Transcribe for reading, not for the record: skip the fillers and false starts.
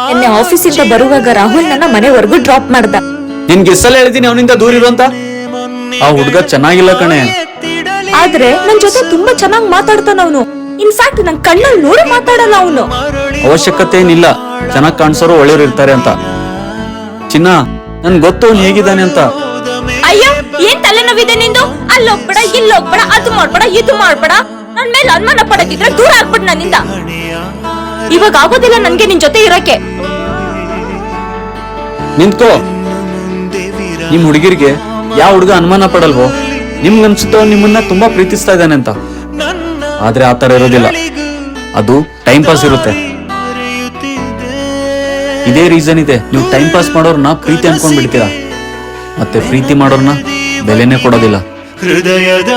ನಿನ್ನೆ ಆಫೀಸಿಂದ ಬರುವಾಗ ರಾಹುಲ್ ನನ್ನ ಮನೆವರೆಗೂ ಡ್ರಾಪ್ ಮಾಡ್ದ. ನಿನ್ಗೆ ಎಷ್ಟೆಲ್ಲ ಹೇಳ್ತೀನಿ ಅವನಿಂದ ದೂರ ಇರು ಅಂತ. ಆ ಹುಡ್ಗ ಚೆನ್ನಾಗಿಲ್ಲ ಕಣೆ. ಆದ್ರೆ ನನ್ ಜೊತೆ ತುಂಬಾ ಚೆನ್ನಾಗಿ ಮಾತಾಡ್ತಾನ ಅವನು. ಇನ್ಫ್ಯಾಕ್ಟ್ ನನ್ ಕಣ್ಣಲ್ಲಿ ನೋಡಿ ಮಾತಾಡಲ್ಲ ಅವನು. ಅವಶ್ಯಕತೆ ಏನಿಲ್ಲ, ಚೆನ್ನಾಗ್ ಕಾಣಿಸೋರು ಒಳ್ಳೆಯವ್ರು ಇರ್ತಾರೆ ಅಂತ. ಚಿನ್ನ, ನನ್ ಗೊತ್ತು ಅವ್ನು ಹೇಗಿದ್ದಾನೆ ಅಂತ. ಅಯ್ಯೋ, ಏನ್ ತಲೆನೋವಿದೆ ನಿಂದು? ಅಲ್ಲೋಗ್ಬೇಡ, ಇಲ್ಲೋಗ್ಬೇಡ, ಅದು ಮಾಡ್ಬೇಡ, ಇದು ಮಾಡ್ಬೇಡ. ನನ್ ಮೇಲೆ ಅನುಮಾನ ಪಡದಿದ್ರೆ ದೂರ ಆಗ್ಬಿಡ್ ನನ್ನಿಂದ. ಇವಾಗ ಆಗೋದಿಲ್ಲ ನನ್ಗೆ ನಿನ್ ಜೊತೆ ಇರಕ್ಕೆ. ನಿಂತ್ಕೋ. ನಿಮ್ ಹುಡುಗಿರ್ಗೆ ಯಾವ ಹುಡುಗ ಅನುಮಾನ ಪಡಲ್ವೋ? ನಿಮ್ಗನ್ಸುತ್ತೋ ನಿಮ್ಮನ್ನ ತುಂಬಾ ಪ್ರೀತಿಸ್ತಾ ಇದ್ದಾನೆ ಅಂತ. ಆದ್ರೆ ಆತರ ಇರೋದಿಲ್ಲ, ಅದು ಟೈಮ್ ಪಾಸ್ ಇರುತ್ತೆ. ಇದೇ ರೀಸನ್ ಇದೆ, ನೀವು ಟೈಮ್ ಪಾಸ್ ಮಾಡೋರ್ನ ಪ್ರೀತಿ ಅನ್ಕೊಂಡ್ ಬಿಡ್ತೀರಾ, ಮತ್ತೆ ಪ್ರೀತಿ ಮಾಡೋರ್ನ ಬೆಲೆನೇ ಕೊಡೋದಿಲ್ಲ. ಹೃದಯದ